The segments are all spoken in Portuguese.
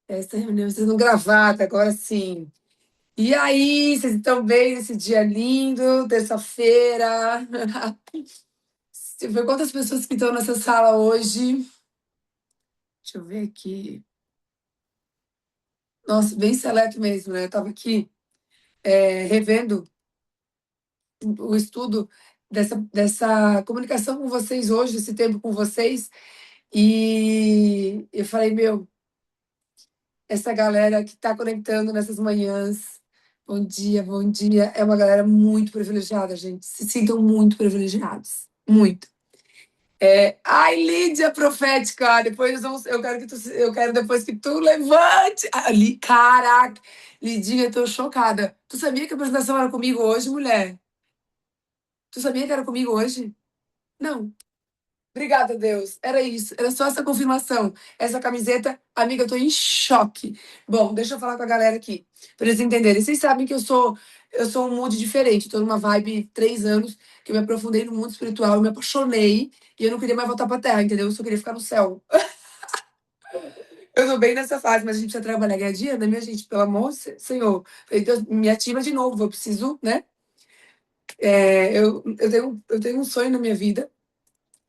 Essa reunião, vocês não gravata, agora sim. E aí, vocês estão bem nesse dia lindo, terça-feira? Deixa eu ver quantas pessoas que estão nessa sala hoje. Deixa eu ver aqui. Nossa, bem seleto mesmo, né? Eu estava aqui revendo o estudo dessa comunicação com vocês hoje, esse tempo com vocês, e eu falei, meu, essa galera que está conectando nessas manhãs. Bom dia. É uma galera muito privilegiada, gente. Se sintam muito privilegiados. Muito. Ai, Lídia profética, depois eu quero depois que tu levante. Ali, caraca, Lidinha, eu tô chocada. Tu sabia que a apresentação era comigo hoje, mulher? Tu sabia que era comigo hoje? Não. Obrigada, Deus. Era isso. Era só essa confirmação. Essa camiseta, amiga, eu tô em choque. Bom, deixa eu falar com a galera aqui, para eles entenderem. Vocês sabem que eu sou um mood diferente. Tô numa vibe 3 anos que eu me aprofundei no mundo espiritual, eu me apaixonei e eu não queria mais voltar pra terra, entendeu? Eu só queria ficar no céu. Eu tô bem nessa fase, mas a gente precisa trabalhar, ganhar dinheiro, né, minha gente? Pelo amor do Senhor. Falei, Deus, me ativa de novo. Eu preciso, né? Eu tenho um sonho na minha vida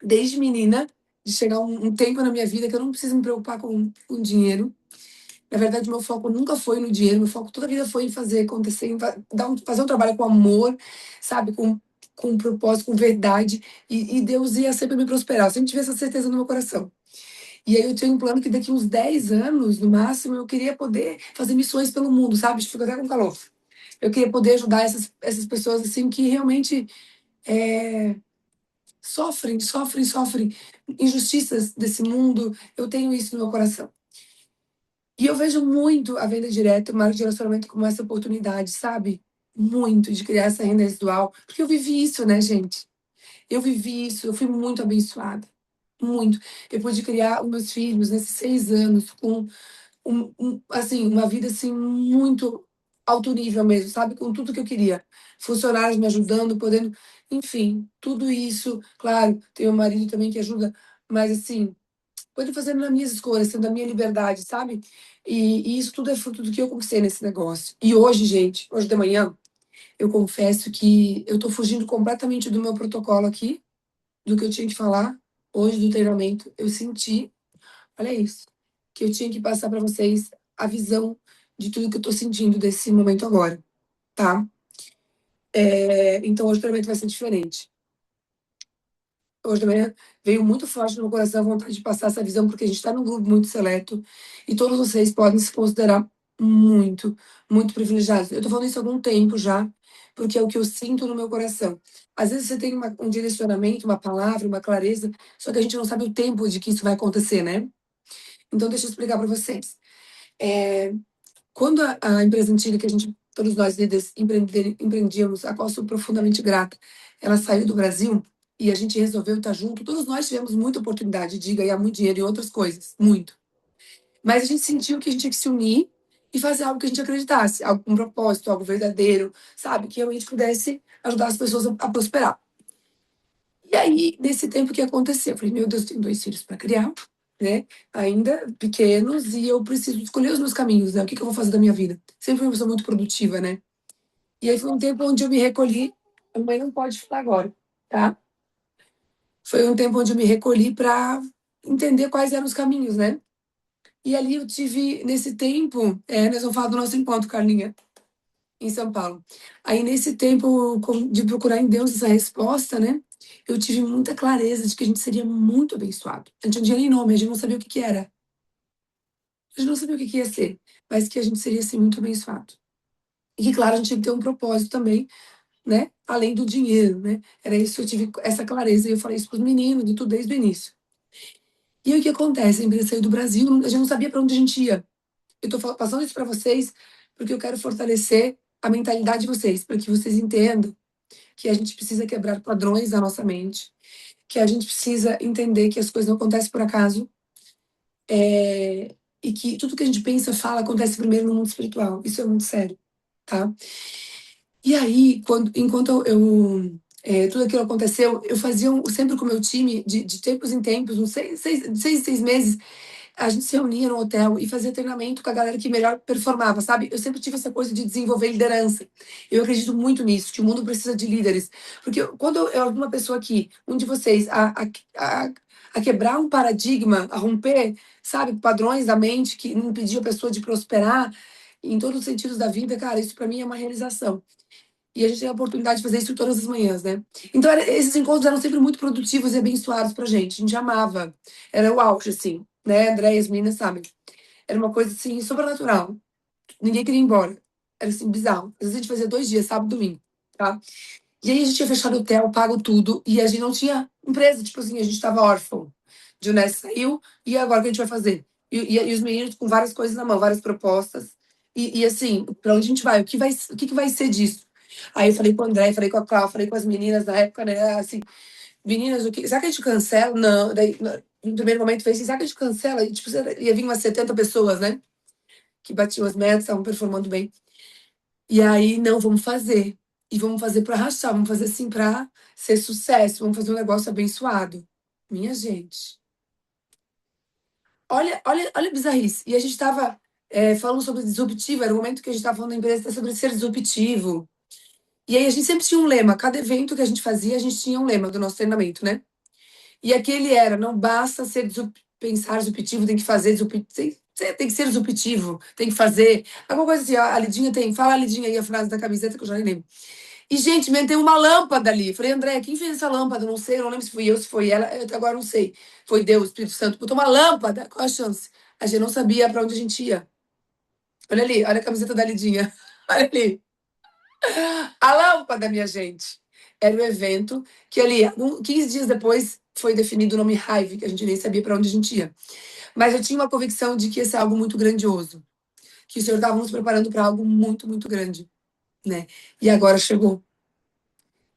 desde menina, de chegar um tempo na minha vida que eu não preciso me preocupar com dinheiro. Na verdade, meu foco nunca foi no dinheiro, meu foco toda a vida foi em fazer acontecer, fazer um trabalho com amor, sabe? Com um propósito, com verdade. E Deus ia sempre me prosperar. Eu sempre tive essa certeza no meu coração. E aí eu tinha um plano que daqui uns 10 anos, no máximo, eu queria poder fazer missões pelo mundo, sabe? Fico até com calor. Eu queria poder ajudar essas pessoas, assim, que realmente é, sofrem injustiças desse mundo. Eu tenho isso no meu coração. E eu vejo muito a venda direta, o marketing de relacionamento como essa oportunidade, sabe? Muito de criar essa renda residual. Porque eu vivi isso, né, gente? Eu vivi isso, eu fui muito abençoada. Muito. Eu pude criar os meus filhos nesses 6 anos com assim, uma vida assim muito alto nível mesmo, sabe? Com tudo que eu queria. Funcionários me ajudando, podendo, enfim, tudo isso. Claro, tem meu marido também que ajuda, mas assim, podendo fazer nas minhas escolhas, sendo a minha liberdade, sabe? E isso tudo é fruto do que eu conquistei nesse negócio. E hoje, gente, hoje de manhã, eu confesso que eu tô fugindo completamente do meu protocolo aqui, do que eu tinha que falar hoje do treinamento. Eu senti, olha isso, que eu tinha que passar para vocês a visão de tudo que eu tô sentindo desse momento agora, tá? Então hoje o treinamento vai ser diferente. Hoje de manhã veio muito forte no meu coração a vontade de passar essa visão, porque a gente está num grupo muito seleto e todos vocês podem se considerar muito, muito privilegiados. Eu tô falando isso há algum tempo já, porque é o que eu sinto no meu coração. Às vezes você tem um direcionamento, uma palavra, uma clareza, só que a gente não sabe o tempo de que isso vai acontecer, né? Então deixa eu explicar para vocês. Quando a empresa antiga que todos nós líderes empreendíamos, a qual sou profundamente grata, ela saiu do Brasil e a gente resolveu estar junto, todos nós tivemos muita oportunidade de ganhar muito dinheiro e outras coisas, muito. Mas a gente sentiu que a gente tinha que se unir e fazer algo que a gente acreditasse, algo com propósito, algo verdadeiro, sabe? Que realmente pudesse ajudar as pessoas a prosperar. E aí, nesse tempo, o que aconteceu? Eu falei, meu Deus, tenho 2 filhos para criar, né? Ainda pequenos, e eu preciso escolher os meus caminhos, né? O que eu vou fazer da minha vida? Sempre fui uma pessoa muito produtiva, né? E aí foi um tempo onde eu me recolhi. A mãe não pode falar agora, tá? Foi um tempo onde eu me recolhi para entender quais eram os caminhos, né? E ali eu tive, nesse tempo, nós vamos falar do nosso encontro, Carlinha, em São Paulo. Aí, nesse tempo de procurar em Deus essa resposta, né? Eu tive muita clareza de que a gente seria muito abençoado. A gente não tinha nem nome, a gente não sabia o que que era. A gente não sabia o que que ia ser, mas que a gente seria, assim, muito abençoado. E que, claro, a gente tinha que ter um propósito também, né? Além do dinheiro, né? Era isso, eu tive essa clareza. E eu falei isso para os meninos, de tudo desde o início. E aí, o que acontece? A empresa saiu do Brasil, a gente não sabia para onde a gente ia. Eu tô passando isso para vocês porque eu quero fortalecer a mentalidade de vocês, para que vocês entendam que a gente precisa quebrar padrões na nossa mente, que a gente precisa entender que as coisas não acontecem por acaso, e que tudo que a gente pensa, fala, acontece primeiro no mundo espiritual. Isso é muito sério, tá? E aí, enquanto eu tudo aquilo aconteceu, eu fazia sempre com o meu time, de tempos em tempos, uns 6 meses, a gente se reunia no hotel e fazia treinamento com a galera que melhor performava, sabe? Eu sempre tive essa coisa de desenvolver liderança. Eu acredito muito nisso, que o mundo precisa de líderes. Porque quando eu alguma pessoa aqui, um de vocês, a, a quebrar um paradigma, a romper, sabe, padrões da mente que impediam a pessoa de prosperar em todos os sentidos da vida, cara, isso para mim é uma realização. E a gente tem a oportunidade de fazer isso todas as manhãs, né? Então, esses encontros eram sempre muito produtivos e abençoados pra gente. A gente amava. Era o auge, assim, né? André e as meninas sabem. Era uma coisa, assim, sobrenatural. Ninguém queria ir embora. Era, assim, bizarro. Às vezes a gente fazia 2 dias, sábado e domingo, tá? E aí a gente tinha fechado o hotel, pago tudo, e a gente não tinha empresa. Tipo assim, a gente tava órfão. O Dionésio saiu, e agora o que a gente vai fazer? E os meninos com várias coisas na mão, várias propostas. E assim, pra onde a gente vai? O que vai ser disso? Aí eu falei com o André, falei com a Cláudia, falei com as meninas na época, né? Assim, meninas, será que a gente cancela? Não. Daí, no primeiro momento, fez assim, será que a gente cancela? E, tipo, ia vir umas 70 pessoas, né? Que batiam as metas, estavam performando bem. E aí, não, vamos fazer. E vamos fazer para arrastar, vamos fazer assim para ser sucesso, vamos fazer um negócio abençoado. Minha gente. Olha a bizarrice. E a gente estava falando sobre disruptivo, era o momento que a gente estava falando da empresa sobre ser disruptivo. E aí a gente sempre tinha um lema, cada evento que a gente fazia, a gente tinha um lema do nosso treinamento, né? E aquele era, não basta pensar disruptivo, tem que fazer disruptivo, tem que ser disruptivo, tem que fazer. Alguma coisa assim, a Lidinha tem, fala a Lidinha aí a frase da camiseta que eu já nem lembro. E, gente, tem uma lâmpada ali. Falei, André, quem fez essa lâmpada? Não sei, eu não lembro se fui eu, se foi ela, eu até agora não sei. Foi Deus, Espírito Santo, botou uma lâmpada, qual a chance? A gente não sabia para onde a gente ia. Olha ali, olha a camiseta da Lidinha. Olha ali. A lâmpada, minha gente. Era o evento que ali, 15 dias depois, foi definido o nome Hive, que a gente nem sabia para onde a gente ia. Mas eu tinha uma convicção de que ia ser algo muito grandioso. Que o Senhor estava nos preparando para algo muito, muito grande, né? E agora chegou.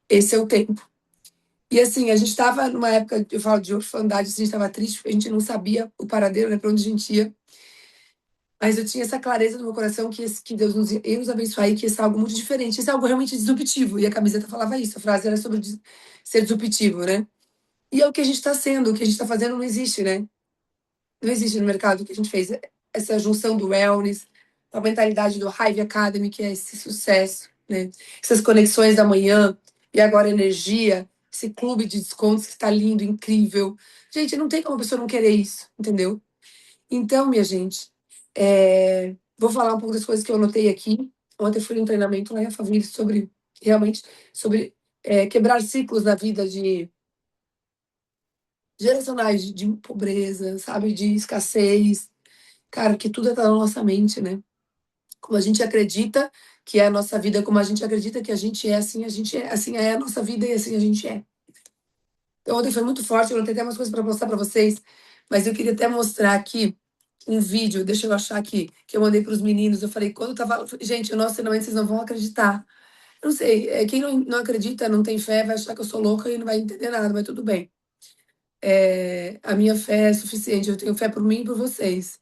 Esse é o tempo. E assim, a gente estava numa época, eu falo de orfandade, assim, a gente estava triste, porque a gente não sabia o paradeiro, né, para onde a gente ia. Mas eu tinha essa clareza no meu coração que Deus ia nos abençoar e que ia ser algo muito diferente. Isso é algo realmente disruptivo. E a camiseta falava isso, a frase era sobre ser disruptivo, né? E é o que a gente está sendo, o que a gente está fazendo não existe, né? Não existe no mercado o que a gente fez. Essa junção do wellness, a mentalidade do Hive Academy, que é esse sucesso, né? Essas conexões da manhã e agora energia, esse clube de descontos que está lindo, incrível. Gente, não tem como a pessoa não querer isso, entendeu? Então, minha gente, vou falar um pouco das coisas que eu anotei aqui. Ontem eu fui num treinamento lá em Alphaville sobre, realmente, sobre quebrar ciclos na vida de geracionais de pobreza, sabe, de escassez. Cara, que tudo está na nossa mente, né? Como a gente acredita que é a nossa vida, como a gente acredita que a gente é, assim a gente é, assim é a nossa vida e assim a gente é. Então, ontem foi muito forte, eu não tenho até umas coisas para mostrar para vocês, mas eu queria até mostrar aqui um vídeo, deixa eu achar aqui, que eu mandei para os meninos. Eu falei, quando eu tava. Gente, o nosso treinamento vocês não vão acreditar. Eu não sei, quem não acredita, não tem fé, vai achar que eu sou louca e não vai entender nada, mas tudo bem. A minha fé é suficiente, eu tenho fé por mim e por vocês.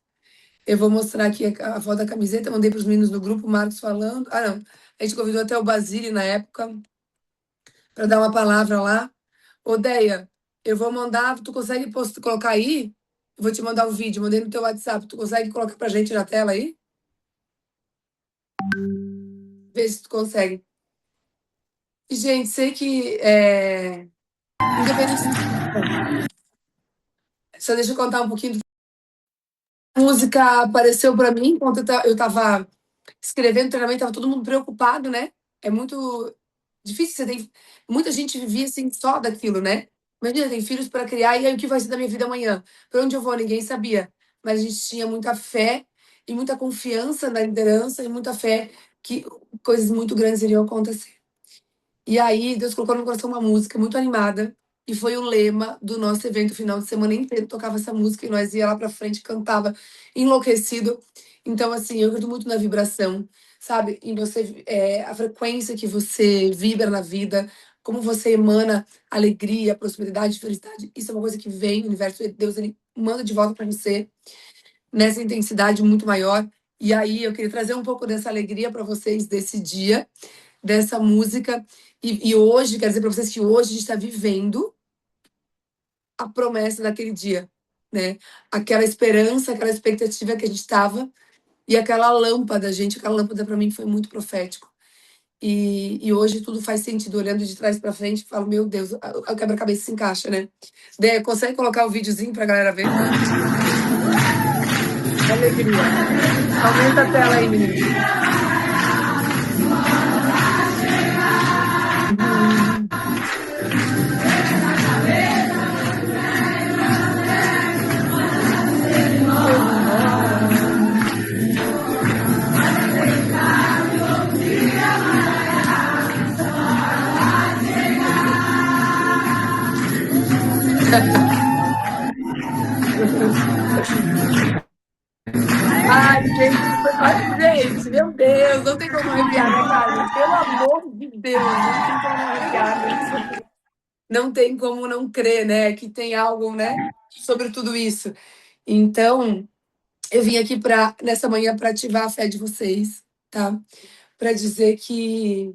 Eu vou mostrar aqui a foto da camiseta, mandei para os meninos no grupo, o Marcos falando. Ah, não. A gente convidou até o Basílio na época para dar uma palavra lá. Odeia, eu vou mandar, tu consegue colocar aí? Eu vou te mandar o vídeo, mandei no teu WhatsApp. Tu consegue colocar pra gente na tela aí? Vê se tu consegue. E, gente, sei que independente só deixa eu contar um pouquinho. A música apareceu para mim enquanto eu tava escrevendo o treinamento, tava todo mundo preocupado, né? É muito difícil, muita gente vivia assim só daquilo, né? Imagina, tem filhos para criar, e aí o que vai ser da minha vida amanhã? Para onde eu vou? Ninguém sabia. Mas a gente tinha muita fé e muita confiança na liderança e muita fé que coisas muito grandes iriam acontecer. E aí Deus colocou no meu coração uma música muito animada e foi o lema do nosso evento. O final de semana inteiro tocava essa música e nós ia lá para frente, cantava enlouquecido. Então, assim, eu acredito muito na vibração, sabe? Em você, a frequência que você vibra na vida, como você emana alegria, prosperidade, felicidade. Isso é uma coisa que vem, o universo, Deus, ele manda de volta para você nessa intensidade muito maior. E aí eu queria trazer um pouco dessa alegria para vocês desse dia, dessa música. E hoje, quero dizer para vocês que hoje a gente está vivendo a promessa daquele dia, né? Aquela esperança, aquela expectativa que a gente estava e aquela lâmpada, gente, aquela lâmpada para mim foi muito profético. E hoje tudo faz sentido, olhando de trás para frente, falo, meu Deus, o quebra-cabeça se encaixa, né? Dé, consegue colocar o videozinho pra galera ver? Alegria. Aumenta a tela aí, menino. Ai, gente, ai, gente, meu Deus, não tem como arrepiar, né, Carmen? Pelo amor de Deus, não tem como não arrepiar, não tem como não crer, né, que tem algo, né, sobre tudo isso. Então, eu vim aqui nessa manhã para ativar a fé de vocês, tá? Para dizer que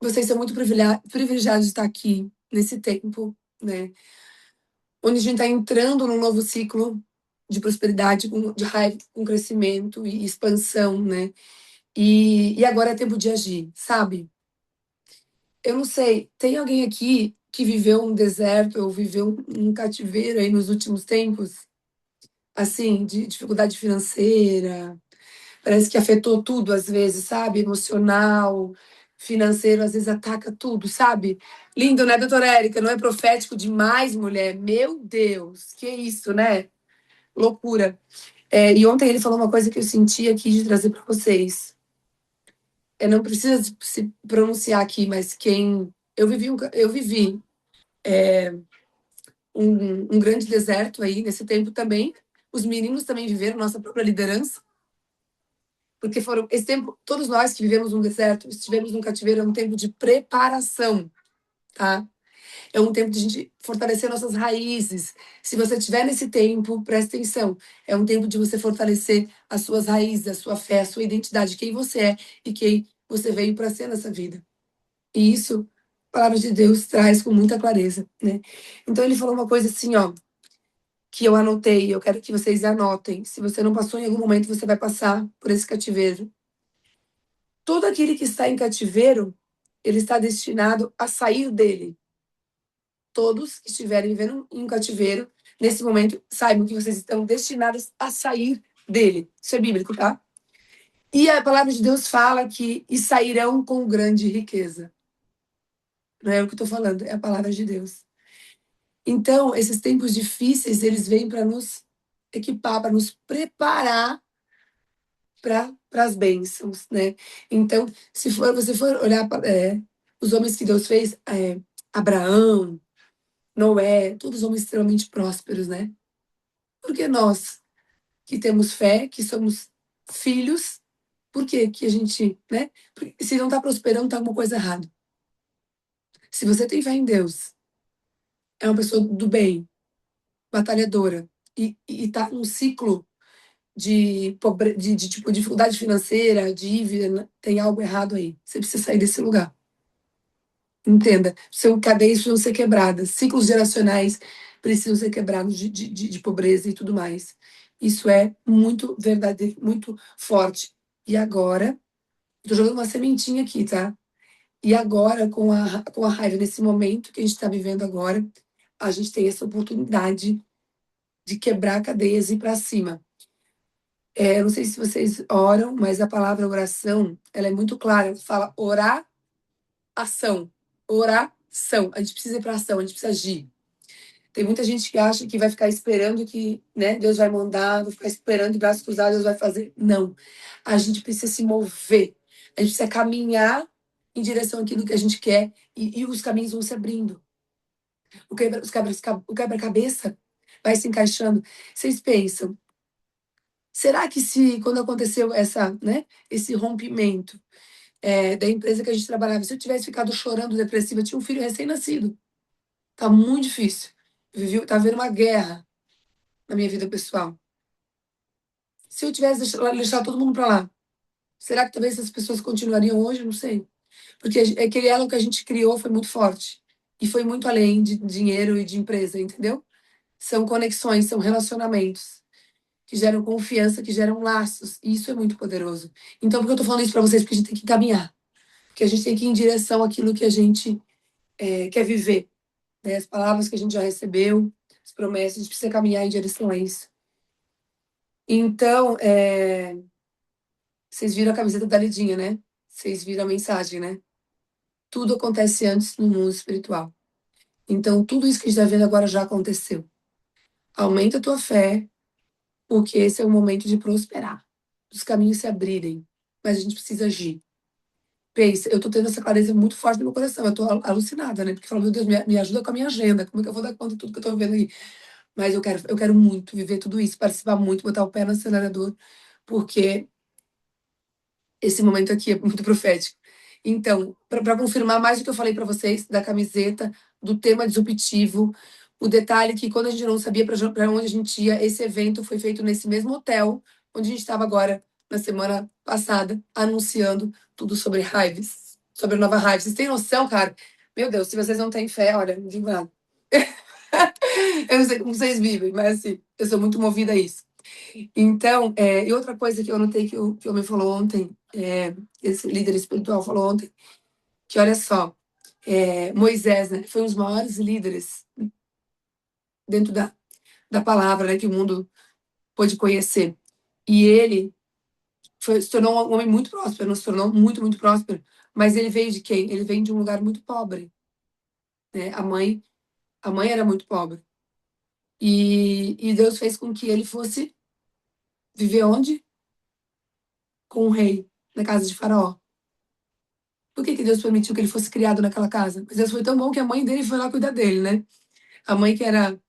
vocês são muito privilegiados de estar aqui nesse tempo, né? Onde a gente está entrando num novo ciclo de prosperidade, de raiva, com crescimento e expansão, né? E agora é tempo de agir, sabe? Eu não sei, tem alguém aqui que viveu um deserto ou viveu um cativeiro aí nos últimos tempos? Assim, de dificuldade financeira, parece que afetou tudo às vezes, sabe? Emocional, financeiro, às vezes ataca tudo, sabe? Lindo, né, doutora Érica? Não é profético demais, mulher? Meu Deus, que isso, né? Loucura. E ontem ele falou uma coisa que eu senti aqui de trazer para vocês. Não precisa se pronunciar aqui, mas quem. Eu vivi um grande deserto aí nesse tempo também. Os meninos também viveram nossa própria liderança. Porque foram esse tempo, todos nós que vivemos um deserto, estivemos num cativeiro, é um tempo de preparação, tá? É um tempo de a gente fortalecer nossas raízes. Se você estiver nesse tempo, presta atenção. É um tempo de você fortalecer as suas raízes, a sua fé, a sua identidade, quem você é e quem você veio para ser nessa vida. E isso, a palavra de Deus traz com muita clareza, né? Então ele falou uma coisa assim, ó, que eu anotei, eu quero que vocês anotem. Se você não passou em algum momento, você vai passar por esse cativeiro. Todo aquele que está em cativeiro, ele está destinado a sair dele. Todos que estiverem vivendo em um cativeiro, nesse momento, saibam que vocês estão destinados a sair dele. Isso é bíblico, tá? E a palavra de Deus fala que e sairão com grande riqueza. Não é o que eu estou falando, é a palavra de Deus. Então, esses tempos difíceis, eles vêm para nos equipar, para nos preparar para as bênçãos, né? Então, se você for olhar os homens que Deus fez, Abraão, Noé, todos homens extremamente prósperos, né? Porque nós que temos fé, que somos filhos, por que que a gente, né? Porque se não está prosperando, está alguma coisa errada. Se você tem fé em Deus, é uma pessoa do bem, batalhadora, e está num ciclo de tipo, dificuldade financeira, dívida, né? Tem algo errado aí. Você precisa sair desse lugar. Entenda, cadeias precisam ser quebradas, ciclos geracionais precisam ser quebrados de pobreza e tudo mais. Isso é muito verdadeiro, muito forte. E agora, estou jogando uma sementinha aqui, tá? E agora, com a raiva, nesse momento que a gente está vivendo agora, a gente tem essa oportunidade de quebrar cadeias e ir para cima. Eu não sei se vocês oram, mas a palavra oração, ela é muito clara. Fala orar, ação. Oração. A gente precisa ir para ação, a gente precisa agir. Tem muita gente que acha que vai ficar esperando que, né, Deus vai mandar, vai ficar esperando de braços cruzados, Deus vai fazer. Não. A gente precisa se mover. A gente precisa caminhar em direção àquilo que a gente quer e os caminhos vão se abrindo. O quebra-cabeça vai se encaixando. Vocês pensam, será que se, quando aconteceu esse rompimento da empresa que a gente trabalhava, se eu tivesse ficado chorando, depressiva, eu tinha um filho recém-nascido. Tá muito difícil. Tá havendo uma guerra na minha vida pessoal. Se eu tivesse deixado todo mundo pra lá, Será que talvez essas pessoas continuariam hoje? Não sei. Porque aquele elo que a gente criou foi muito forte. E foi muito além de dinheiro e de empresa, entendeu? São conexões, são relacionamentos que geram confiança, que geram laços. E isso é muito poderoso. Então, por que eu tô falando isso para vocês? Porque a gente tem que caminhar. Porque a gente tem que ir em direção àquilo que a gente quer viver. Né? As palavras que a gente já recebeu, as promessas, a gente precisa caminhar em direção a isso. Então, vocês viram a camiseta da Lidinha, né? Vocês viram a mensagem, né? Tudo acontece antes no mundo espiritual. Então, tudo isso que a gente está vendo agora já aconteceu. Aumenta a tua fé, porque esse é o momento de prosperar, os caminhos se abrirem, mas a gente precisa agir. Pensa, eu tô tendo essa clareza muito forte no meu coração, eu tô alucinada, né? Porque eu falo, meu Deus, me ajuda com a minha agenda, como é que eu vou dar conta de tudo que eu tô vivendo aí? Mas eu quero muito viver tudo isso, participar muito, botar o pé no acelerador, porque esse momento aqui é muito profético. Então, para confirmar mais o que eu falei para vocês, da camiseta, do tema disruptivo, o detalhe que quando a gente não sabia para onde a gente ia, esse evento foi feito nesse mesmo hotel, onde a gente estava agora, na semana passada, anunciando tudo sobre Hives, sobre a nova Hives. Vocês têm noção, cara? Meu Deus, se vocês não têm fé, olha, não digo nada. Eu não sei como vocês vivem, mas assim, eu sou muito movida a isso. Então, e outra coisa que eu notei que o homem falou ontem, esse líder espiritual falou ontem, que olha só, Moisés, né, foi um dos maiores líderes dentro da palavra, né, que o mundo pôde conhecer. E ele se tornou um homem muito próspero, não se tornou muito, muito próspero, mas ele veio de quem? Ele veio de um lugar muito pobre, né? A mãe era muito pobre. E Deus fez com que ele fosse viver onde? Com o rei, na casa de Faraó. Por que Deus permitiu que ele fosse criado naquela casa? Mas Deus foi tão bom que a mãe dele foi lá cuidar dele, né? A mãe, que era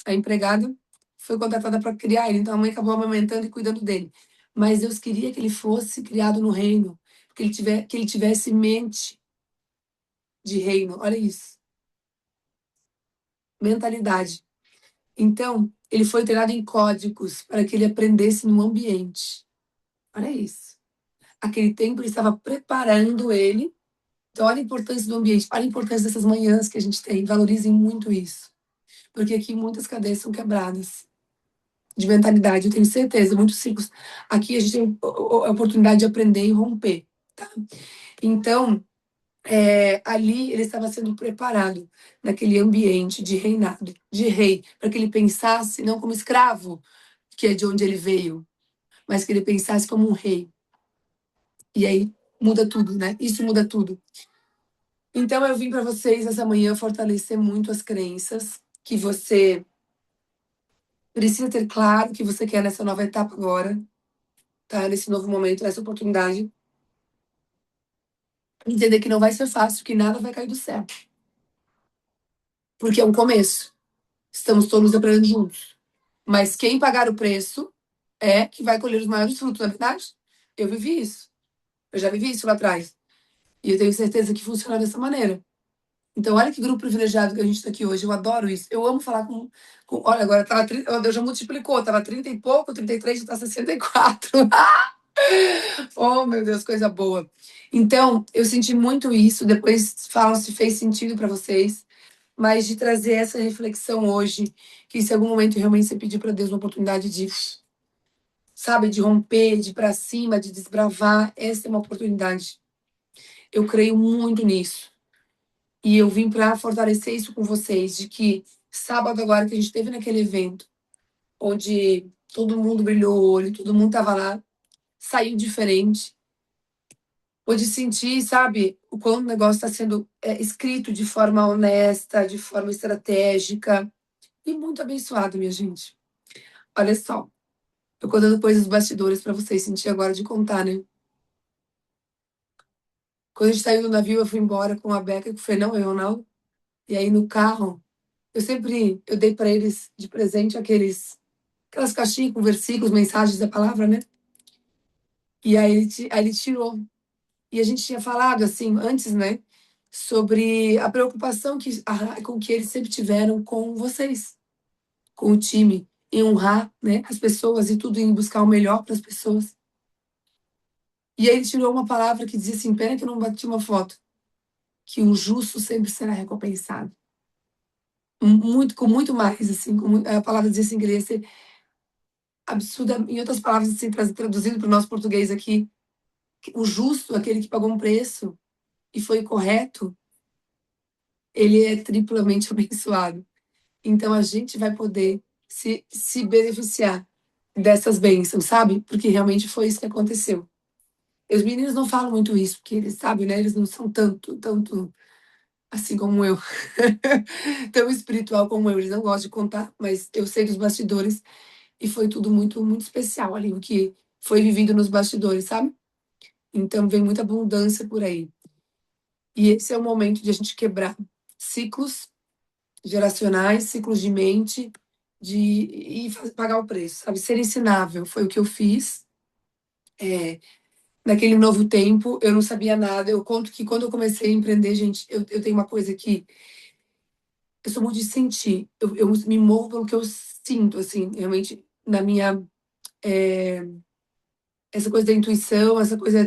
a empregada, foi contratada para criar ele. Então a mãe acabou amamentando e cuidando dele. Mas Deus queria que ele fosse criado no reino, que ele tivesse mente de reino. Olha isso, mentalidade. Então, ele foi treinado em códigos para que ele aprendesse no ambiente. Olha isso. Aquele tempo ele estava preparando ele. Então, olha a importância do ambiente, olha a importância dessas manhãs que a gente tem. Valorizem muito isso. Porque aqui muitas cadeias são quebradas de mentalidade, eu tenho certeza. Muitos ciclos. Aqui a gente tem a oportunidade de aprender e romper. Tá? Então, ali ele estava sendo preparado naquele ambiente de reinado, de rei, para que ele pensasse não como escravo, que é de onde ele veio, mas que ele pensasse como um rei. E aí muda tudo, né? Isso muda tudo. Então eu vim para vocês essa manhã fortalecer muito as crenças, que você precisa ter claro que você quer nessa nova etapa agora, tá? Nesse novo momento, nessa oportunidade. Entender que não vai ser fácil, que nada vai cair do céu. Porque é um começo. Estamos todos aprendendo juntos. Mas quem pagar o preço é que vai colher os maiores frutos, não é verdade? Eu vivi isso. Eu já vivi isso lá atrás. E eu tenho certeza que funciona dessa maneira. Então, olha que grupo privilegiado que a gente está aqui hoje. Eu adoro isso. Eu amo falar olha, agora tá, Deus já multiplicou. Estava 30 e pouco, 33, já está 64. Oh, meu Deus, coisa boa. Então, eu senti muito isso. Depois falam se fez sentido para vocês. Mas de trazer essa reflexão hoje, que se em algum momento realmente você pedir para Deus uma oportunidade de, sabe, de romper, de ir para cima, de desbravar, essa é uma oportunidade. Eu creio muito nisso. E eu vim para fortalecer isso com vocês, de que sábado agora que a gente teve naquele evento, onde todo mundo brilhou o olho, todo mundo estava lá, saiu diferente. Pôde sentir, sabe, o quão o negócio está sendo escrito de forma honesta, de forma estratégica e muito abençoado, minha gente. Olha só, eu contando coisas dos bastidores para vocês sentir agora de contar, né? Quando a gente saiu do navio, eu fui embora com a Beca, com o Fernão e o Ronaldo. E aí no carro, eu dei para eles de presente aquelas caixinhas com versículos, mensagens da palavra, né? E aí ele tirou. E a gente tinha falado, assim, antes, né? Sobre a preocupação com que eles sempre tiveram com vocês, com o time, em honrar, né, as pessoas e tudo, em buscar o melhor para as pessoas. E aí ele tirou uma palavra que dizia assim, pena que eu não bati uma foto, que o justo sempre será recompensado. Muito, com muito mais, assim, a palavra dizia assim, que ele ia ser absurda, em outras palavras, assim, traduzindo para o nosso português aqui, o justo, aquele que pagou um preço e foi correto, ele é triplamente abençoado. Então a gente vai poder se beneficiar dessas bênçãos, sabe? Porque realmente foi isso que aconteceu. Os meninos não falam muito isso, porque eles sabem, né? Eles não são tanto assim como eu, tão espiritual como eu. Eles não gostam de contar, mas eu sei dos bastidores e foi tudo muito especial ali, o que foi vivido nos bastidores, sabe? Então vem muita abundância por aí. E esse é o momento de a gente quebrar ciclos geracionais, ciclos de mente, pagar o preço, sabe? Ser ensinável foi o que eu fiz. Naquele novo tempo, eu não sabia nada. Eu conto que quando eu comecei a empreender, gente, eu tenho uma coisa que eu sou muito de sentir. Eu me movo pelo que eu sinto, assim, realmente, na minha. é, Essa coisa da intuição, essa coisa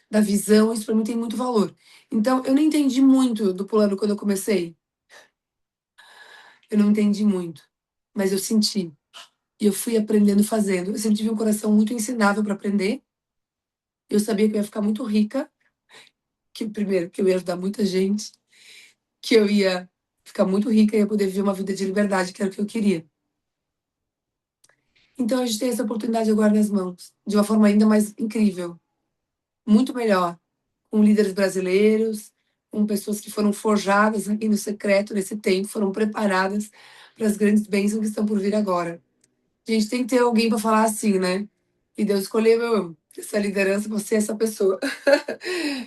da visão, isso para mim tem muito valor. Então, eu não entendi muito do plano quando eu comecei. Eu não entendi muito, mas eu senti. E eu fui aprendendo fazendo. Eu sempre tive um coração muito ensinável para aprender. Eu sabia que eu ia ficar muito rica, que primeiro, que eu ia ajudar muita gente, que eu ia ficar muito rica e ia poder viver uma vida de liberdade, que era o que eu queria. Então a gente tem essa oportunidade agora nas mãos, de uma forma ainda mais incrível, muito melhor, com líderes brasileiros, com pessoas que foram forjadas aqui no secreto nesse tempo, foram preparadas para as grandes bênçãos que estão por vir agora. A gente tem que ter alguém para falar assim, né? E Deus escolheu essa liderança, você é essa pessoa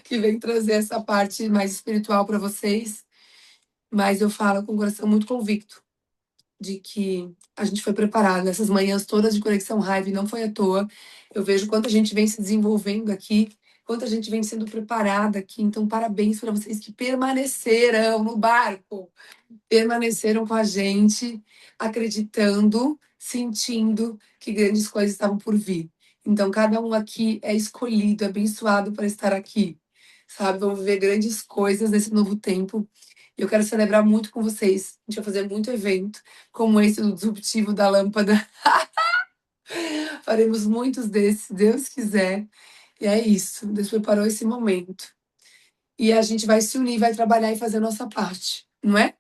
que vem trazer essa parte mais espiritual para vocês. Mas eu falo com o coração muito convicto de que a gente foi preparado. Essas manhãs todas de Conexão Hive não foi à toa. Eu vejo quanto a gente vem se desenvolvendo aqui, quanto a gente vem sendo preparada aqui. Então, parabéns para vocês que permaneceram no barco, permaneceram com a gente, acreditando, sentindo que grandes coisas estavam por vir. Então, cada um aqui é escolhido, abençoado para estar aqui, sabe? Vamos viver grandes coisas nesse novo tempo. Eu quero celebrar muito com vocês. A gente vai fazer muito evento, como esse do Disruptivo da Lâmpada. Faremos muitos desses, se Deus quiser. E é isso. Deus preparou esse momento. E a gente vai se unir, vai trabalhar e fazer a nossa parte, não é?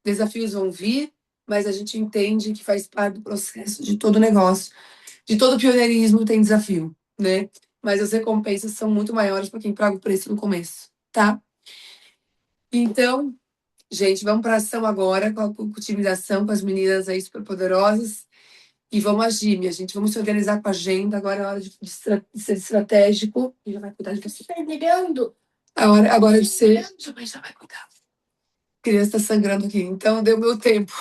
Desafios vão vir, mas a gente entende que faz parte do processo de todo negócio, de todo pioneirismo tem desafio, né? Mas as recompensas são muito maiores para quem paga o preço no começo, tá? Então, gente, vamos para ação agora com o time da ação, com as meninas aí super poderosas e vamos agir, minha gente. Vamos se organizar com a agenda. Agora é hora de ser estratégico. E já vai cuidar de você. Tá pegando. Agora de ser. Já vai cuidar. A criança está sangrando aqui, então deu meu tempo.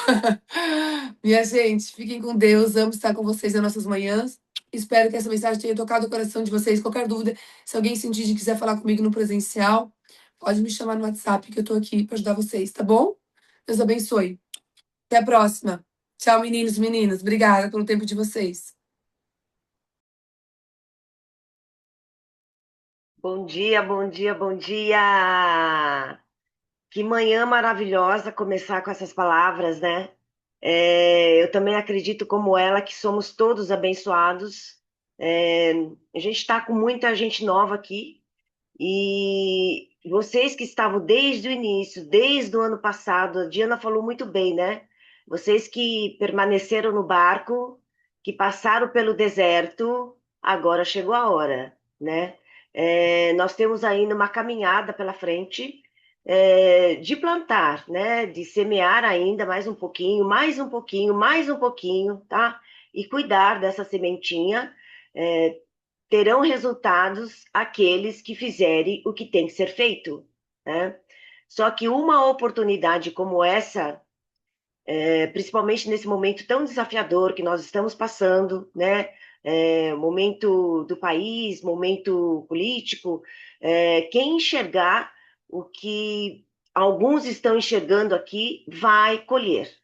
Minha gente, fiquem com Deus. Amo estar com vocês nas nossas manhãs. Espero que essa mensagem tenha tocado o coração de vocês. Qualquer dúvida, se alguém sentir de quiser falar comigo no presencial, pode me chamar no WhatsApp, que eu estou aqui para ajudar vocês, tá bom? Deus abençoe. Até a próxima. Tchau, meninos e meninas. Obrigada pelo tempo de vocês. Bom dia, bom dia, bom dia! Que manhã maravilhosa começar com essas palavras, né? Eu também acredito, como ela, que somos todos abençoados. É, a gente está com muita gente nova aqui, e vocês que estavam desde o início, desde o ano passado, a Diana falou muito bem, né? Vocês que permaneceram no barco, que passaram pelo deserto, agora chegou a hora, né? Nós temos ainda uma caminhada pela frente, de plantar, né? De semear ainda mais um pouquinho, mais um pouquinho, mais um pouquinho, tá? E cuidar dessa sementinha. É, Terão resultados aqueles que fizerem o que tem que ser feito, né? Só que uma oportunidade como essa, principalmente nesse momento tão desafiador que nós estamos passando, né? Momento do país, momento político, quem enxergar o que alguns estão enxergando aqui vai colher,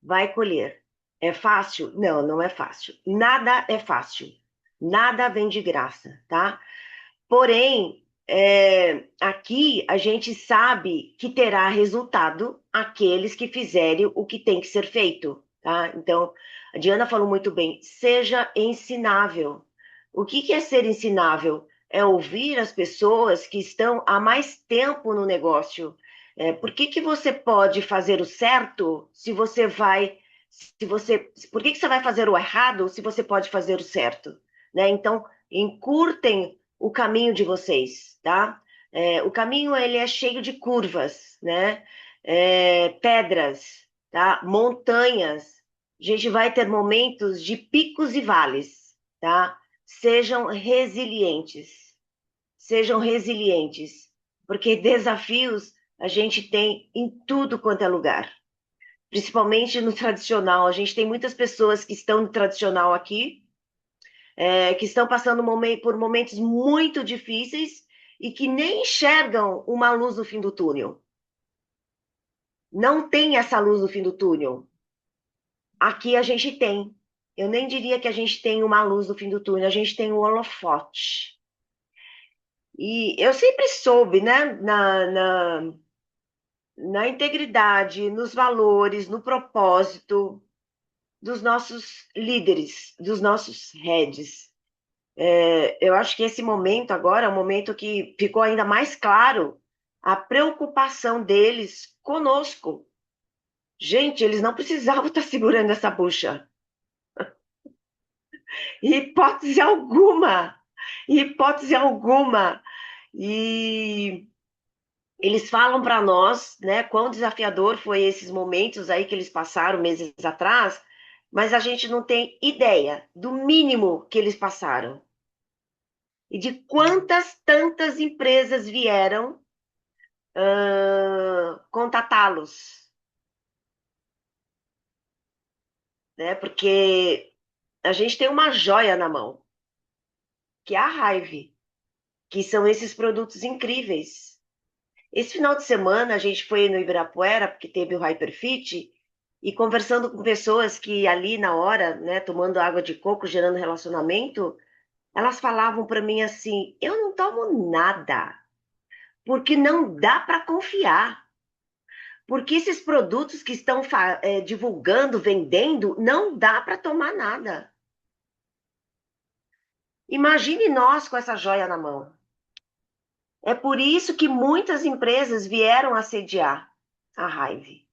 vai colher. É fácil? Não, não é fácil. Nada é fácil. Nada vem de graça, tá? Porém, aqui a gente sabe que terá resultado aqueles que fizerem o que tem que ser feito, tá? Então, a Diana falou muito bem, seja ensinável. O que que é ser ensinável? É ouvir as pessoas que estão há mais tempo no negócio. Por que que você pode fazer o certo se você vai, se você, por que que você vai fazer o errado se você pode fazer o certo, né? Então, encurtem o caminho de vocês, tá? O caminho ele é cheio de curvas, né? Pedras, tá? Montanhas. A gente vai ter momentos de picos e vales, tá? Sejam resilientes, porque desafios a gente tem em tudo quanto é lugar, principalmente no tradicional. A gente tem muitas pessoas que estão no tradicional aqui, que estão passando por momentos muito difíceis e que nem enxergam uma luz no fim do túnel. Não tem essa luz no fim do túnel. Aqui a gente tem. Eu nem diria que a gente tem uma luz no fim do túnel, a gente tem um holofote. E eu sempre soube, né, na integridade, nos valores, no propósito dos nossos líderes, dos nossos heads. Eu acho que esse momento agora é um momento que ficou ainda mais claro a preocupação deles conosco. Gente, eles não precisavam estar segurando essa bucha. Hipótese alguma. Hipótese alguma. E eles falam para nós, né, quão desafiador foi esses momentos aí que eles passaram meses atrás, mas a gente não tem ideia do mínimo que eles passaram e de quantas tantas empresas vieram contatá-los, né? Porque a gente tem uma joia na mão, que é a Hive, que são esses produtos incríveis. Esse final de semana a gente foi no Ibirapuera, porque teve o Hyperfit, e conversando com pessoas que ali na hora, né, tomando água de coco, gerando relacionamento, elas falavam para mim assim: eu não tomo nada, porque não dá para confiar. Porque esses produtos que estão divulgando, vendendo, não dá para tomar nada. Imagine nós com essa joia na mão. É por isso que muitas empresas vieram assediar a Hive.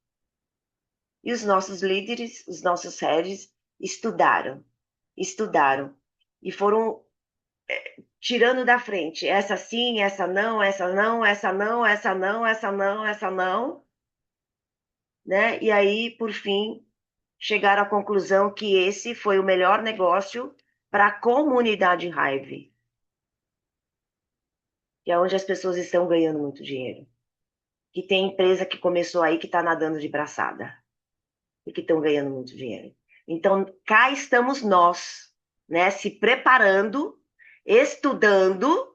E os nossos líderes, os nossos heads, estudaram e foram tirando da frente. Essa sim, essa não, essa não, essa não, essa não, essa não, essa não, né? E aí, por fim, chegaram à conclusão que esse foi o melhor negócio para a comunidade Hive, que é onde as pessoas estão ganhando muito dinheiro. Que tem empresa que começou aí que está nadando de braçada e que estão ganhando muito dinheiro. Então, cá estamos nós, né, se preparando, estudando,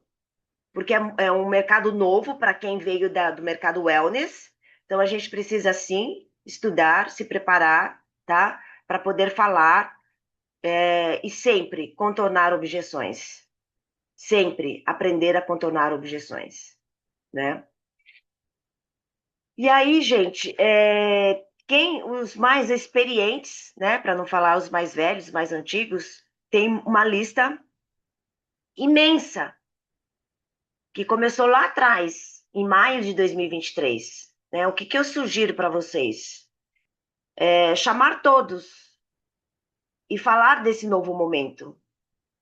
porque é um mercado novo para quem veio do mercado wellness. Então, a gente precisa, sim, estudar, se preparar, tá? Para poder falar e sempre contornar objeções. Sempre aprender a contornar objeções, né? E aí, gente, os mais experientes, né, para não falar os mais velhos, mais antigos, tem uma lista imensa que começou lá atrás, em maio de 2023. Né? O que que eu sugiro para vocês? Chamar todos e falar desse novo momento.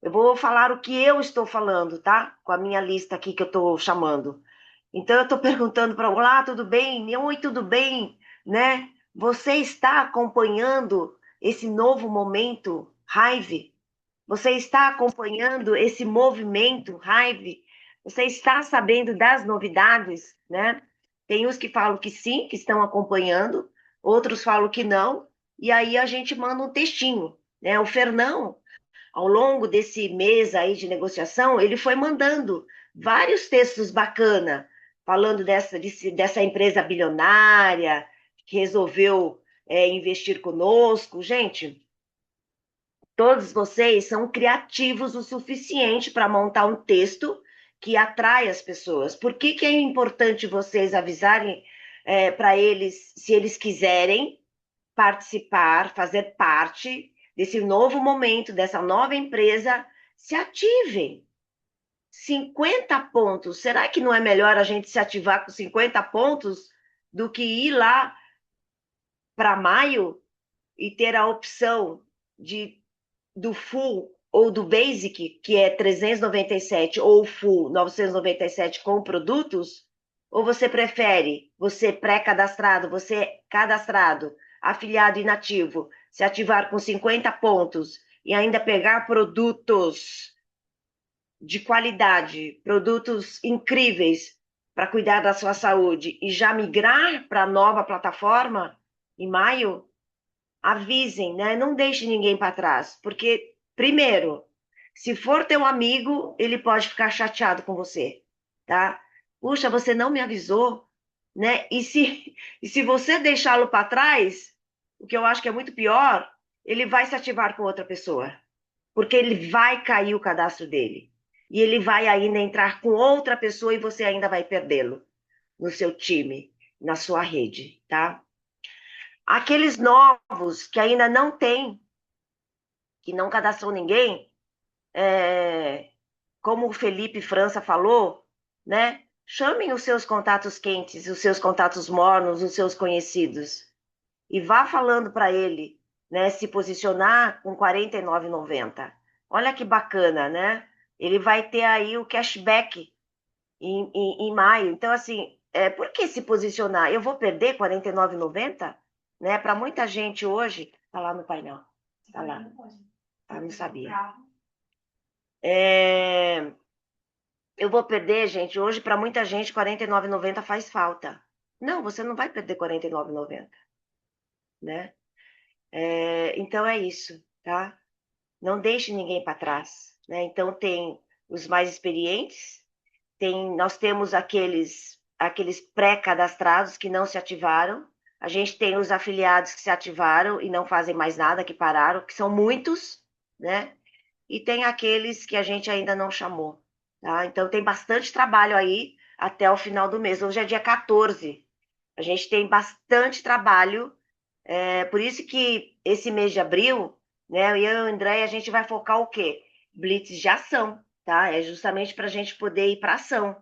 Eu vou falar o que eu estou falando, tá? Com a minha lista aqui que eu estou chamando. Então, eu estou perguntando para olá, tudo bem? Oi, tudo bem? Né? Você está acompanhando esse novo momento, Hive? Você está acompanhando esse movimento, Hive? Você está sabendo das novidades, né? Tem uns que falam que sim, que estão acompanhando, outros falam que não, e aí a gente manda um textinho, né? O Fernão, ao longo desse mês aí de negociação, ele foi mandando vários textos bacana, falando dessa empresa bilionária que resolveu investir conosco. Gente, todos vocês são criativos o suficiente para montar um texto que atrai as pessoas. Por que, que é importante vocês avisarem para eles, se eles quiserem participar, fazer parte desse novo momento, dessa nova empresa, se ativem. 50 pontos. Será que não é melhor a gente se ativar com 50 pontos do que ir lá para maio e ter a opção do full ou do basic, que é 397, ou full 997 com produtos? Ou você prefere, você pré-cadastrado, você cadastrado, afiliado inativo, se ativar com 50 pontos e ainda pegar produtos de qualidade, produtos incríveis para cuidar da sua saúde e já migrar para a nova plataforma em maio? Avisem, né? Não deixe ninguém para trás, porque primeiro, se for teu amigo, ele pode ficar chateado com você, tá? Puxa, você não me avisou, né? E se você deixá-lo para trás, o que eu acho que é muito pior, ele vai se ativar com outra pessoa, porque ele vai cair o cadastro dele. E ele vai ainda entrar com outra pessoa e você ainda vai perdê-lo no seu time, na sua rede, tá? Aqueles novos que ainda não têm, que não cadastrou ninguém, como o Felipe França falou, né? Chamem os seus contatos quentes, os seus contatos mornos, os seus conhecidos e vá falando para ele, né? Se posicionar com R$ 49,90. Olha que bacana, né? Ele vai ter aí o cashback em maio. Então, assim, por que se posicionar? Eu vou perder R$ 49,90? Né? Para muita gente hoje, tá lá no painel. Tá lá. Ah, não sabia. Eu vou perder, gente. Hoje, para muita gente, R$ 49,90 faz falta. Não, você não vai perder R$ 49,90, né? Então é isso, tá? Não deixe ninguém para trás, né? Então tem os mais experientes, nós temos aqueles pré-cadastrados que não se ativaram, a gente tem os afiliados que se ativaram e não fazem mais nada, que pararam, que são muitos, né? E tem aqueles que a gente ainda não chamou, tá? Então tem bastante trabalho aí até o final do mês. Hoje é dia 14. A gente tem bastante trabalho, por isso que esse mês de abril, né, eu e o André, a gente vai focar o quê? Blitz de ação, tá? É justamente para a gente poder ir para ação.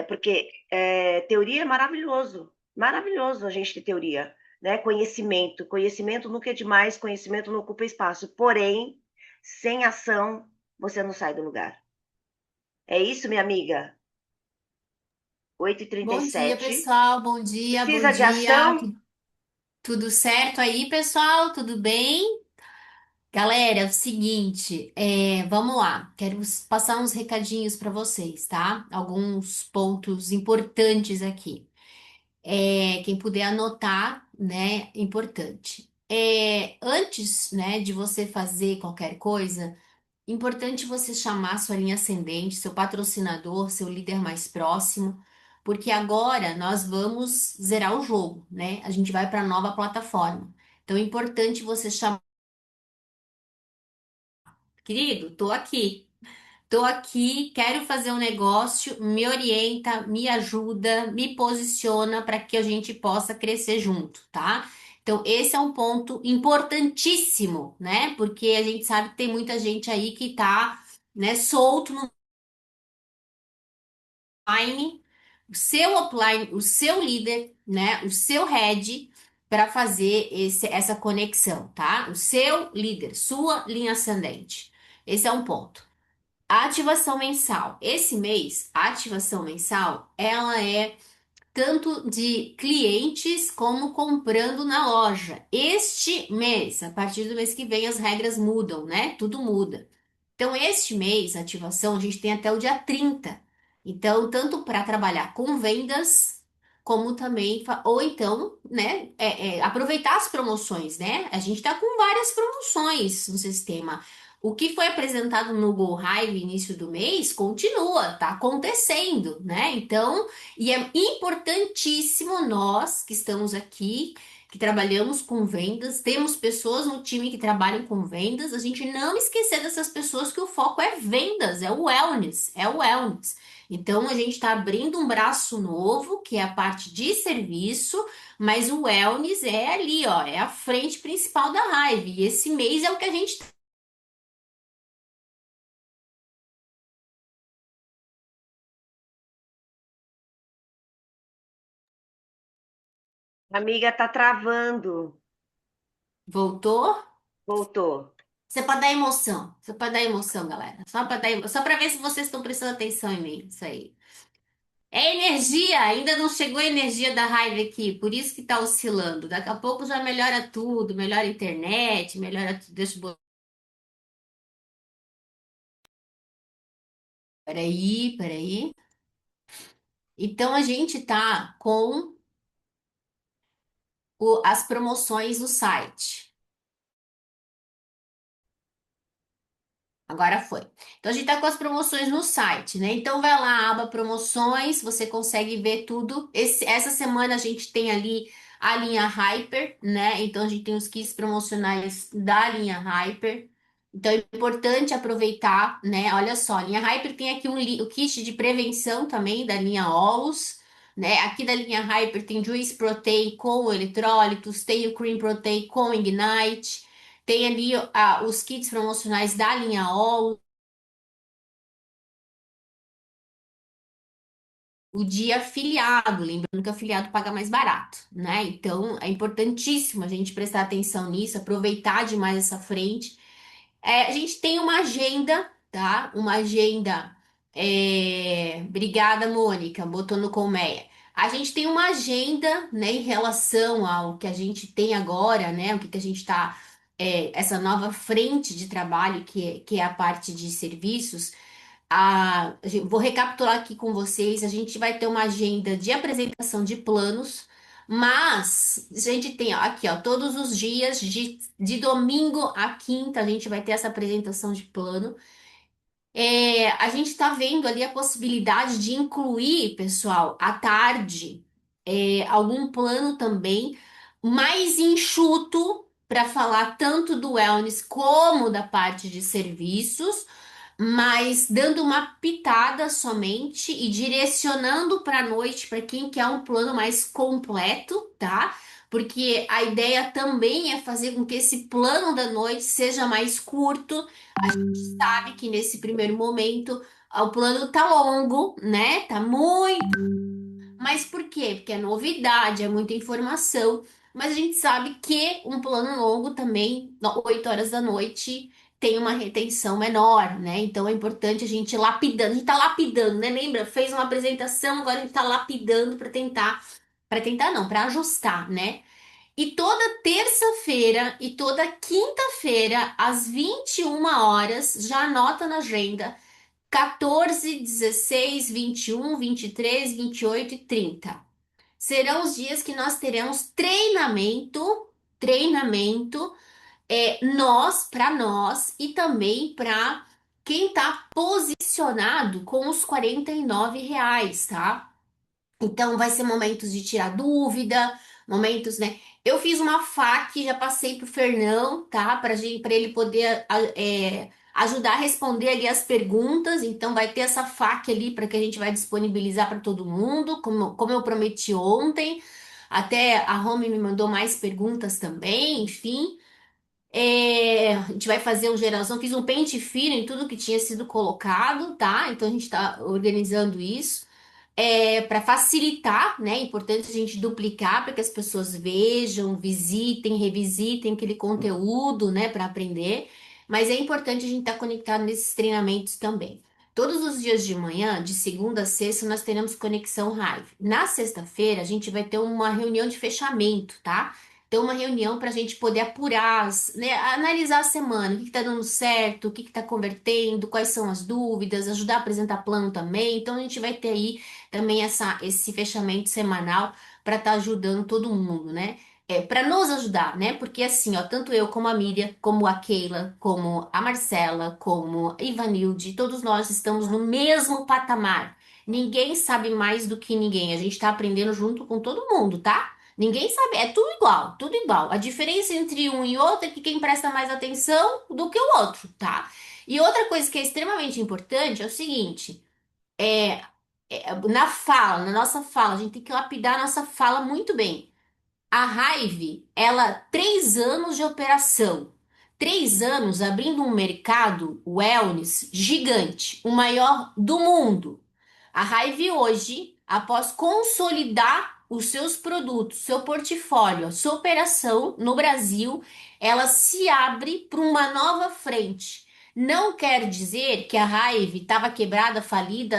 Porque teoria é maravilhoso, maravilhoso a gente ter teoria, né? Conhecimento nunca é demais, conhecimento não ocupa espaço. Porém, sem ação, você não sai do lugar. É isso, minha amiga. 8 e Bom dia, 37. pessoal. Bom dia, bom Precisa de dia. ação? Tudo certo aí, pessoal? Tudo bem? Galera, é o seguinte, vamos lá. Quero passar uns recadinhos para vocês, tá? Alguns pontos importantes aqui. Quem puder anotar, né? Importante. Antes, né, de você fazer qualquer coisa. Importante você chamar sua linha ascendente, seu patrocinador, seu líder mais próximo, porque agora nós vamos zerar o jogo, né? A gente vai para a nova plataforma. Então é importante você chamar, querido, tô aqui. Tô aqui, quero fazer um negócio, me orienta, me ajuda, me posiciona para que a gente possa crescer junto, tá? Então, esse é um ponto importantíssimo, né? Porque a gente sabe que tem muita gente aí que tá, né, solto no offline, o seu offline, o seu líder, né, o seu head para fazer essa conexão, tá? O seu líder, sua linha ascendente. Esse é um ponto. A ativação mensal. Esse mês, a ativação mensal, ela é tanto de clientes como comprando na loja. Este mês, a partir do mês que vem, as regras mudam, né? Tudo muda. Então, este mês, a ativação, a gente tem até o dia 30. Então, tanto para trabalhar com vendas, como também, ou então, né, aproveitar as promoções, né? A gente está com várias promoções no sistema. O que foi apresentado no Go Hive início do mês continua, tá acontecendo, né? Então, e é importantíssimo nós que estamos aqui, que trabalhamos com vendas, temos pessoas no time que trabalham com vendas, a gente não esquecer dessas pessoas que o foco é vendas, é o wellness, é o wellness. Então, a gente está abrindo um braço novo, que é a parte de serviço, mas o wellness é ali, ó, é a frente principal da Hive. E esse mês é o que a gente. Amiga, tá travando. Voltou? Voltou. Isso é para dar emoção. Isso é para dar emoção, galera. Só para dar, só para ver se vocês estão prestando atenção em mim. Isso aí. É energia, ainda não chegou a energia da raiva aqui, por isso que tá oscilando. Daqui a pouco já melhora tudo, melhora a internet, melhora tudo. Deixa eu botar. Peraí, peraí. Então a gente tá com as promoções no site. Agora foi. Então a gente tá com as promoções no site, né? Então vai lá, aba promoções, você consegue ver tudo. Essa semana a gente tem ali a linha Hyper, né? Então a gente tem os kits promocionais da linha Hyper. Então é importante aproveitar, né? Olha só, a linha Hyper tem aqui o kit de prevenção também da linha Olus, né? Aqui da linha Hyper tem Juice Protein com eletrólitos, tem o Cream Protein com Ignite. Tem ali os kits promocionais da linha All, o dia afiliado, lembrando que o afiliado paga mais barato, né? Então é importantíssimo a gente prestar atenção nisso, aproveitar demais essa frente. A gente tem uma agenda, tá? Uma agenda. Obrigada, Mônica, botou no Colmeia. A gente tem uma agenda, né, em relação ao que a gente tem agora, né? O que que a gente está. Essa nova frente de trabalho, que é a parte de serviços. Vou recapitular aqui com vocês. A gente vai ter uma agenda de apresentação de planos, mas a gente tem ó, aqui, ó, todos os dias, de domingo a quinta, a gente vai ter essa apresentação de plano. A gente está vendo ali a possibilidade de incluir, pessoal, à tarde, algum plano também mais enxuto para falar tanto do wellness como da parte de serviços, mas dando uma pitada somente e direcionando para a noite para quem quer um plano mais completo, tá? Porque a ideia também é fazer com que esse plano da noite seja mais curto. A gente sabe que nesse primeiro momento o plano tá longo, né? Tá muito. Mas por quê? Porque é novidade, é muita informação. Mas a gente sabe que um plano longo também, 8 horas da noite, tem uma retenção menor, né? Então é importante a gente ir lapidando. A gente tá lapidando, né? Lembra? Fez uma apresentação, agora a gente tá lapidando para tentar não, para ajustar, né? E toda terça-feira e toda quinta-feira, às 21 horas, já anota na agenda, 14, 16, 21, 23, 28 e 30. Serão os dias que nós teremos treinamento, para nós e também para quem está posicionado com os R$ 49, tá? Então, vai ser momentos de tirar dúvida, momentos, né? Eu fiz uma FAQ, já passei pro Fernão, tá? Para ele poder ajudar a responder ali as perguntas. Então, vai ter essa FAQ ali para que a gente vai disponibilizar para todo mundo, como eu prometi ontem. Até a Home me mandou mais perguntas também, enfim. A gente vai fazer um geralzão, fiz um pente fino em tudo que tinha sido colocado, tá? Então, a gente está organizando isso para facilitar, né? É importante a gente duplicar para que as pessoas vejam, visitem, revisitem aquele conteúdo, né, para aprender. Mas é importante a gente estar conectado nesses treinamentos também. Todos os dias de manhã, de segunda a sexta, nós teremos Conexão Hive. Na sexta-feira, a gente vai ter uma reunião de fechamento, tá? Então, uma reunião para a gente poder apurar, né, analisar a semana, o que está dando certo, o que está convertendo, quais são as dúvidas, ajudar a apresentar plano também. Então, a gente vai ter aí também esse fechamento semanal para estar ajudando todo mundo, né? Para nos ajudar, né? Porque assim, ó, tanto eu como a Miriam, como a Keila, como a Marcela, como a Ivanilde, todos nós estamos no mesmo patamar. Ninguém sabe mais do que ninguém. A gente está aprendendo junto com todo mundo, tá? Ninguém sabe, é tudo igual, tudo igual. A diferença entre um e outro é que quem presta mais atenção do que o outro, tá? E outra coisa que é extremamente importante é o seguinte. na fala, na nossa fala, a gente tem que lapidar a nossa fala muito bem. A Hive, ela, 3 anos de operação, 3 anos abrindo um mercado wellness gigante, o maior do mundo. A Hive hoje, após consolidar os seus produtos, seu portfólio, sua operação no Brasil, ela se abre para uma nova frente. Não quer dizer que a Hive estava quebrada, falida,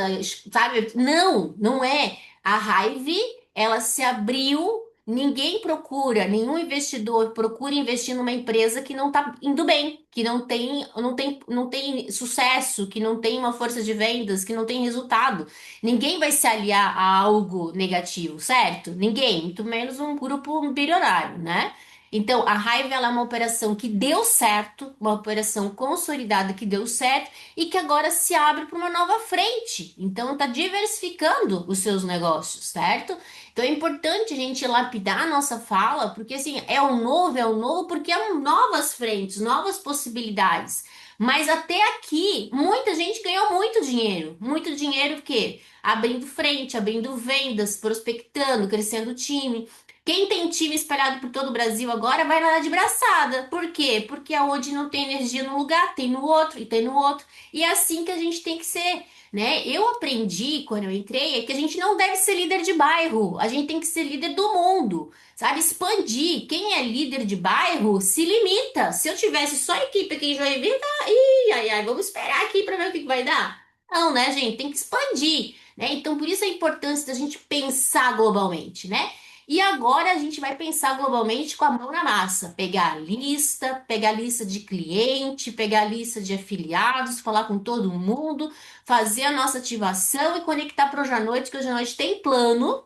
sabe? Não, não é. A Hive, ela se abriu. Ninguém procura, nenhum investidor procura investir numa empresa que não está indo bem, que não tem sucesso, que não tem uma força de vendas, que não tem resultado. Ninguém vai se aliar a algo negativo, certo? Ninguém, muito menos um grupo bilionário, né? Então, a Raiva ela é uma operação que deu certo, uma operação consolidada que deu certo e que agora se abre para uma nova frente. Então, está diversificando os seus negócios, certo? Então, é importante a gente lapidar a nossa fala, porque assim, é o novo, porque é novas frentes, novas possibilidades. Mas até aqui, muita gente ganhou muito dinheiro. Muito dinheiro o quê? Abrindo frente, abrindo vendas, prospectando, crescendo o time. Quem tem time espalhado por todo o Brasil agora vai nadar de braçada. Por quê? Porque aonde não tem energia num lugar, tem no outro e tem no outro. E é assim que a gente tem que ser, né? Eu aprendi quando eu entrei é que a gente não deve ser líder de bairro, a gente tem que ser líder do mundo, sabe? Expandir. Quem é líder de bairro se limita. Se eu tivesse só equipe aqui em Joinville, tá... Ih, ai, ai, vamos esperar aqui para ver o que que vai dar. Não, né, gente? Tem que expandir, né? Então, por isso a importância da gente pensar globalmente, né? E agora a gente vai pensar globalmente com a mão na massa, pegar a lista de cliente, pegar a lista de afiliados, falar com todo mundo, fazer a nossa ativação e conectar para hoje à noite, que hoje à noite tem plano.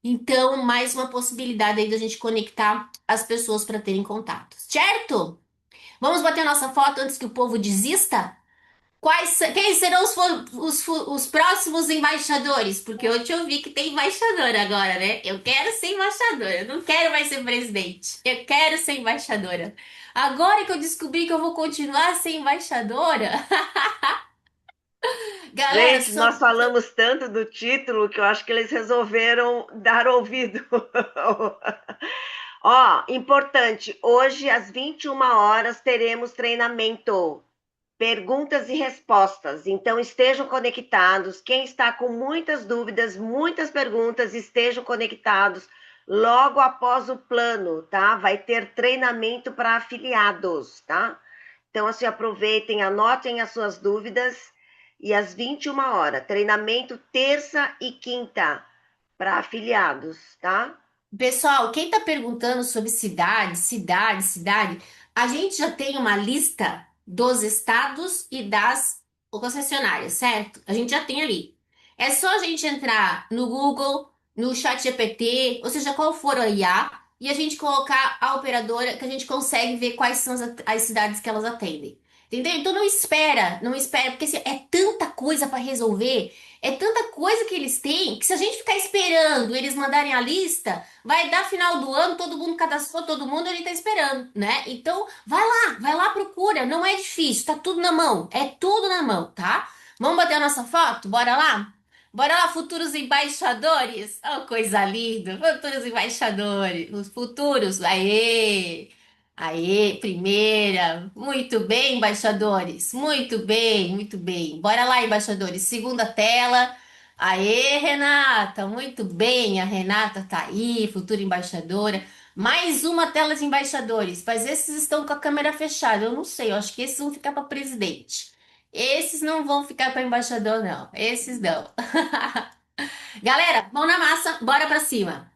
Então, mais uma possibilidade aí da gente conectar as pessoas para terem contatos, certo? Vamos bater nossa foto antes que o povo desista? Quem serão os próximos embaixadores? Porque hoje eu vi que tem embaixadora agora, né? Eu quero ser embaixadora, eu não quero mais ser presidente. Eu quero ser embaixadora. Agora que eu descobri que eu vou continuar a ser embaixadora, galera, Gente, nós falamos tanto do título que eu acho que eles resolveram dar ouvido. Ó, importante, hoje às 21 horas teremos treinamento, perguntas e respostas. Então estejam conectados. Quem está com muitas dúvidas, muitas perguntas, estejam conectados. Logo após o plano, tá? Vai ter treinamento para afiliados, tá? Então, assim, aproveitem, anotem as suas dúvidas e às 21 horas, treinamento terça e quinta para afiliados, tá? pessoal, quem tá perguntando sobre cidade, a gente já tem uma lista dos estados e das concessionárias, certo? A gente já tem ali. É só a gente entrar no Google, no ChatGPT, ou seja, qual for a IA, e a gente colocar a operadora que a gente consegue ver quais são as cidades que elas atendem. Entendeu? Então não espera, porque assim, é tanta coisa para resolver. É tanta coisa que eles têm que se a gente ficar esperando eles mandarem a lista, vai dar final do ano, todo mundo cadastrou, todo mundo ele tá esperando, né? Então, vai lá, procura, não é difícil, tá tudo na mão, é tudo na mão, tá? Vamos bater a nossa foto? Bora lá? Bora lá, futuros embaixadores? Oh, coisa linda, futuros embaixadores, os futuros, aê! Aê, primeira. Muito bem, embaixadores. Muito bem, muito bem. Bora lá, embaixadores. Segunda tela. Aê, Renata. Muito bem. A Renata tá aí, futura embaixadora. Mais uma tela de embaixadores. Mas esses estão com a câmera fechada. Eu não sei. Eu acho que esses vão ficar para presidente. Esses não vão ficar para embaixador, não. Esses não. Galera, mão na massa. Bora para cima.